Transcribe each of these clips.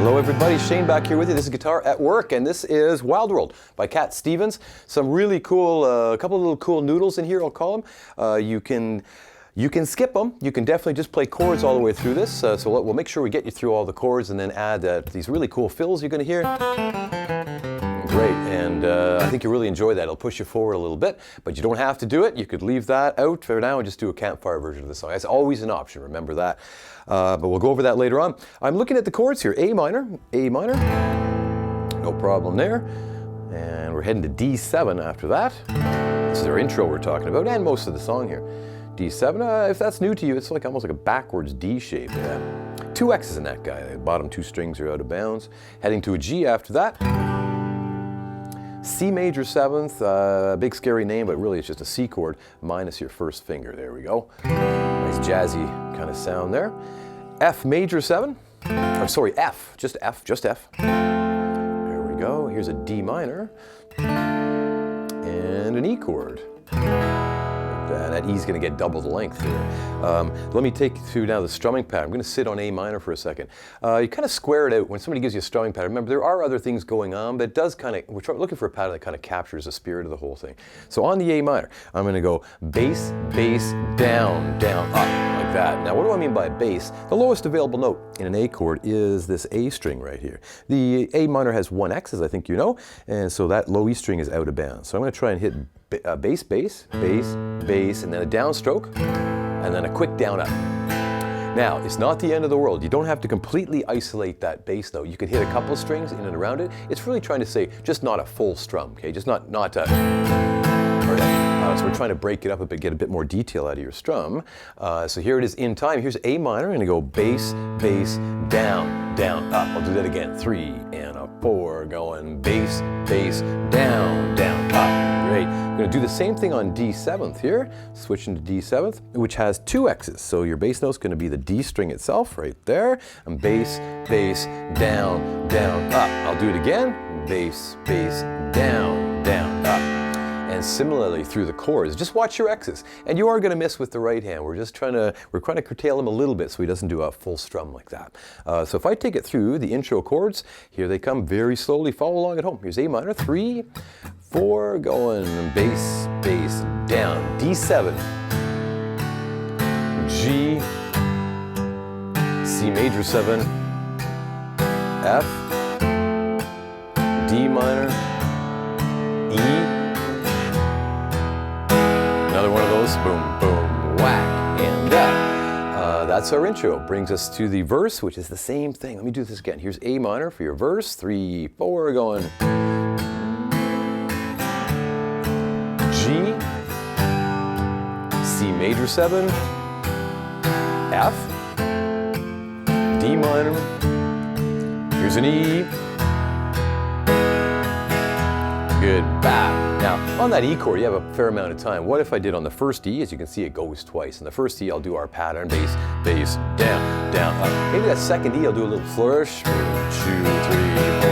Hello everybody, Shane back here with you. This is Guitar at Work, and this is Wild World by Cat Stevens. Some really cool, a couple of little cool noodles in here, I'll call them. You can skip them. You can definitely just play chords all the way through this. So we'll make sure we get you through all the chords and then add these really cool fills you're going to hear. Great, and I think you'll really enjoy that. It'll push you forward a little bit, but you don't have to do it. You could leave that out for now and just do a campfire version of the song. That's always an option, remember that. But we'll go over that later on. I'm looking at the chords here. A minor, no problem there. And we're heading to D7 after that. This is our intro we're talking about, and most of the song here. D7, if that's new to you, it's like almost like a backwards D shape. Yeah. 2 X's in that guy. The bottom 2 strings are out of bounds. Heading to a G after that. C major 7th, big scary name, but really it's just a C chord minus your first finger. There we go. Nice jazzy kind of sound there. F major 7, or sorry, F, just F. There we go. Here's a D minor and an E chord. That E's going to get double the length here. Let me take you through now the strumming pattern. I'm going to sit on A minor for a second. You kind of square it out when somebody gives you a strumming pattern. Remember, there are other things going on, but it does kind of, we're looking for a pattern that kind of captures the spirit of the whole thing. So on the A minor, I'm going to go bass, bass, down, down, up, like that. Now, what do I mean by bass? The lowest available note in an A chord is this A string right here. The A minor has 1 X, as I think you know, and so that low E string is out of bounds. So I'm going to try and hit bass, bass, bass, bass, and then a downstroke, and then a quick down up. Now, it's not the end of the world. You don't have to completely isolate that bass note. You can hit a couple strings in and around it. It's really trying to say, just not a full strum, okay? Just not a, so we're trying to break it up a bit, get a bit more detail out of your strum. So here it is in time. Here's A minor, and I go bass, bass, down, down, up. I'll do that again. 3 and a 4, going bass, bass, down, down, up. Great. I'm going to do the same thing on D7th here, switching to D7th, which has 2 X's. So your bass note's going to be the D string itself right there. And bass, bass, down, down, up. I'll do it again. Bass, bass, down, down, up. And similarly through the chords, just watch your X's. And you are going to miss with the right hand. We're trying to curtail him a little bit so he doesn't do a full strum like that. So if I take it through the intro chords, here they come very slowly. Follow along at home. Here's A minor, 3, 4, going bass, bass, down, D7, G, C major 7, F, D minor, E, another one of those, boom, boom, whack, and up. That's our intro. Brings us to the verse, which is the same thing. Let me do this again. Here's A minor for your verse, 3, 4, going G, C major 7, F, D minor, here's an E, good, bap. Now, on that E chord, you have a fair amount of time. What if I did on the first E? As you can see, it goes twice. On the first E, I'll do our pattern, bass, bass, down, down, up. Maybe that second E, I'll do a little flourish, 1, 2, 3, 4.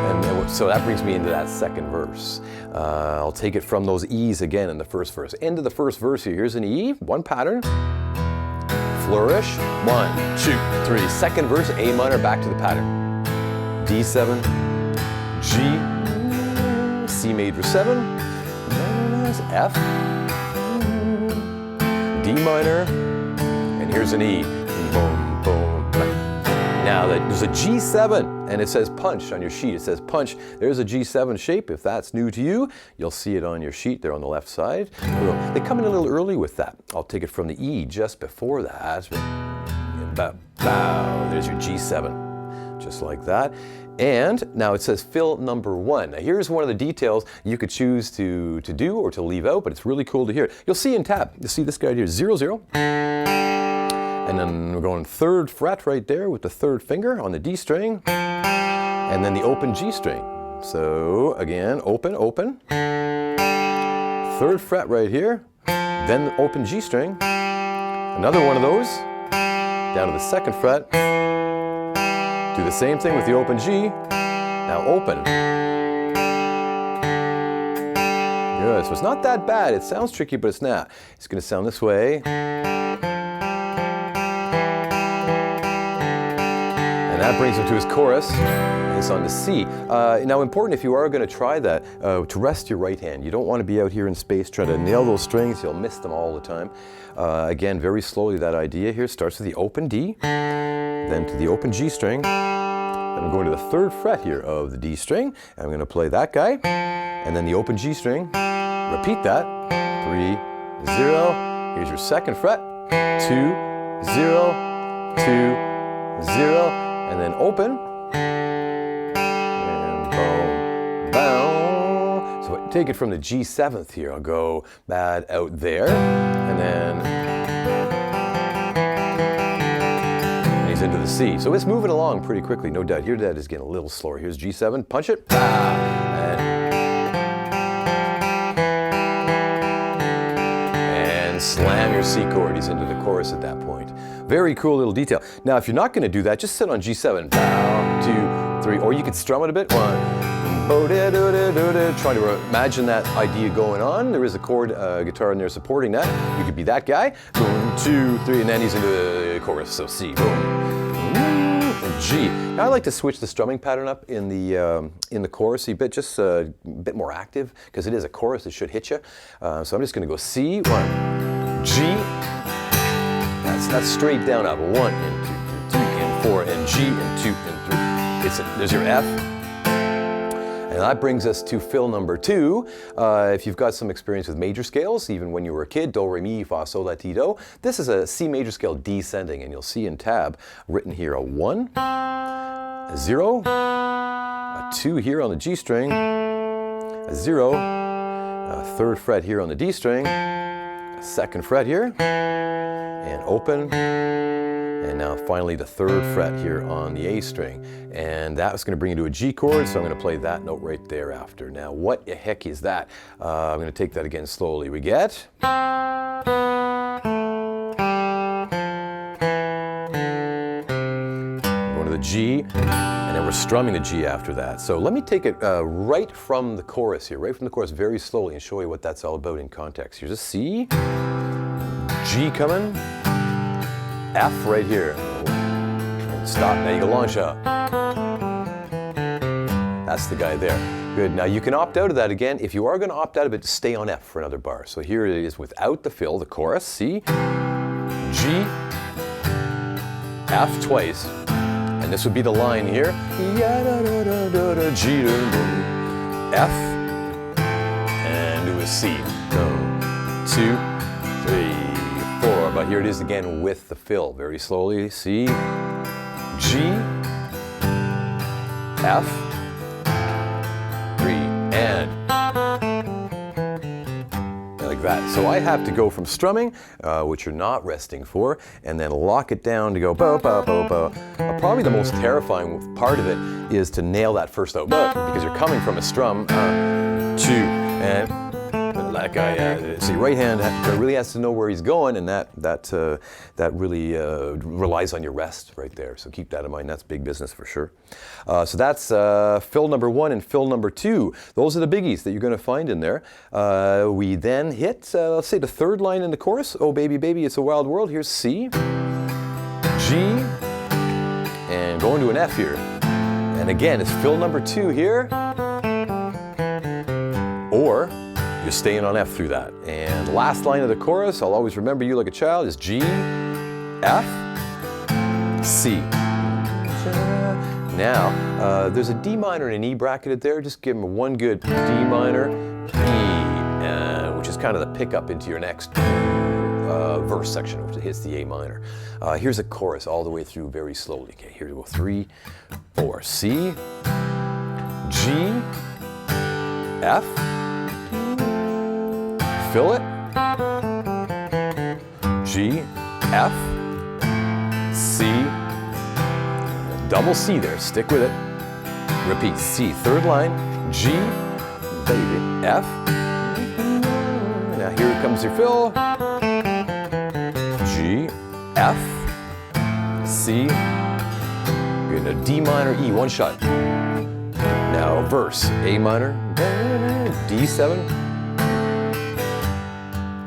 And so that brings me into that second verse. I'll take it from those E's again in the first verse. End of the first verse here. Here's an E, 1 pattern, flourish, 1, 2, 3. Second verse, A minor, back to the pattern. D7, G, C major 7, F, D minor, and here's an E. Boom, boom. Now there's a G7, and it says punch on your sheet. It says punch. There's a G7 shape. If that's new to you, you'll see it on your sheet there on the left side. They come in a little early with that. I'll take it from the E just before that. And bow, there's your G7, just like that. And now it says fill number 1. Now here's one of the details you could choose to do or to leave out, but it's really cool to hear. You'll see in tab, you'll see this guy here, 0, 0. And then we're going 3rd fret right there with the 3rd finger on the D string. And then the open G string. So again, open, open. 3rd fret right here. Then the open G string. Another one of those. Down to the 2nd fret. Do the same thing with the open G. Now open. Good, so it's not that bad. It sounds tricky, but it's not. It's going to sound this way. And And that brings him to his chorus. It's on to C. Now important, if you are going to try that, to rest your right hand. You don't want to be out here in space trying to nail those strings. You'll miss them all the time. Again, very slowly, that idea here starts with the open D, then to the open G string. Then I'm going to the 3rd fret here of the D string. And I'm going to play that guy, and then the open G string. Repeat that. 3, 0. Here's your 2nd fret. 2, 0, 2, 0, and then open. And boom, boom. So take it from the G7th here. I'll go bad out there, and then he's into the C. So it's moving along pretty quickly, no doubt. Here that is getting a little slower. Here's G7, punch it. And slam your C chord. He's into the chorus at that point. Very cool little detail. Now, if you're not going to do that, just sit on G7. 1, 2, 3, or you could strum it a bit. 1. Try to imagine that idea going on. There is a chord guitar in there supporting that. You could be that guy. 1, 2, 3, and then he's into the chorus. So C, boom, and G. Now I like to switch the strumming pattern up in the chorus a bit, just a bit more active, because it is a chorus. It should hit you. So I'm just going to go C, 1, G. That's straight down up. 1 and 2 and 4 and G and 2 and 3. There's your F. And that brings us to fill number 2. If you've got some experience with major scales, even when you were a kid, do, re, mi, fa, sol, la, ti, do. This is a C major scale descending, and you'll see in tab written here a 1, a 0, a 2 here on the G string, a 0, a 3rd fret here on the D string, a 2nd fret here, and open. And now finally the 3rd fret here on the A string. And that's going to bring you to a G chord, so I'm going to play that note right there after. Now what the heck is that? I'm going to take that again slowly. We get... Going to the G, and then we're strumming the G after that. So let me take it right from the chorus here, right from the chorus very slowly, and show you what that's all about in context. Here's a C, G coming, F right here, and stop. Now you go launch up. That's the guy there. Good. Now you can opt out of that again. If you are going to opt out of it, stay on F for another bar. So here it is without the fill, the chorus, C, G, F twice, and this would be the line here, G, F, and do a C. 1, 2, 3, 4. But here it is again with the fill, very slowly. C, G, F, 3, and like that. So I have to go from strumming, which you're not resting for, and then lock it down to go bo, bo, bo, bo. Probably the most terrifying part of it is to nail that first note, because you're coming from a strum, 2, and that guy, so your right hand really has to know where he's going, and that really relies on your rest right there. So keep that in mind. That's big business for sure. So that's fill number 1 and fill number 2. Those are the biggies that you're going to find in there. We then hit, let's say, the 3rd line in the chorus. Oh baby, baby, it's a wild world. Here's C, G, and going to an F here. And again, it's fill number 2 here, or you're staying on F through that. And last line of the chorus, I'll always remember you like a child, is G, F, C. Now, there's a D minor and an E bracketed there. Just give them one good D minor, E, which is kind of the pickup into your next verse section, which hits the A minor. Here's a chorus all the way through very slowly. Okay, here we go. 3, 4, C, G, F, fill it, G, F, C, double C there, stick with it, repeat, C, 3rd line, G, baby, F, now here comes your fill, G, F, C, you're in a D minor, E, one shot, now verse, A minor, D7,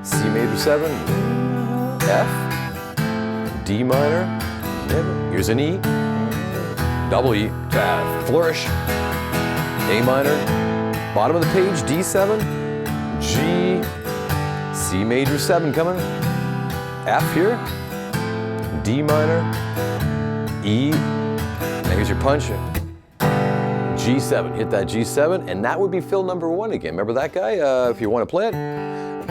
C major 7, F, D minor, here's an E, double E, flourish, A minor, bottom of the page, D7, G, C major 7 coming, F here, D minor, E, now here's your punch, G7, hit that G7, and that would be fill number 1 again. Remember that guy, if you want to play it? And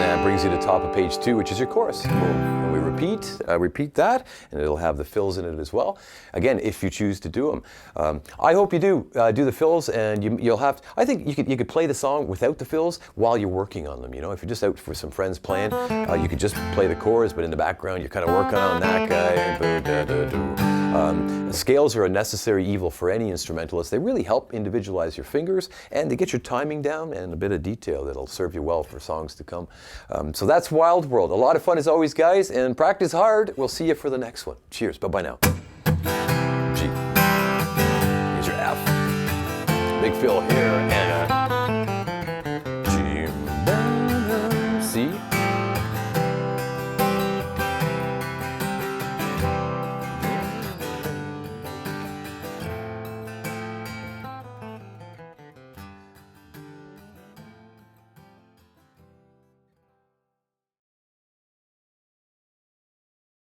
that brings you to top of page 2, which is your chorus. Boom. And we repeat that, and it'll have the fills in it as well. Again, if you choose to do them. I hope you do the fills, and you'll have to, I think you could play the song without the fills while you're working on them. You know, if you're just out with some friends playing, you could just play the chorus, but in the background you're kind of working on that guy. Scales are a necessary evil for any instrumentalist. They really help individualize your fingers, and they get your timing down and a bit of detail that'll serve you well for songs to come. So that's Wild World. A lot of fun as always, guys, and practice hard. We'll see you for the next one. Cheers. Bye-bye now. G. Here's your F. Big fill here, and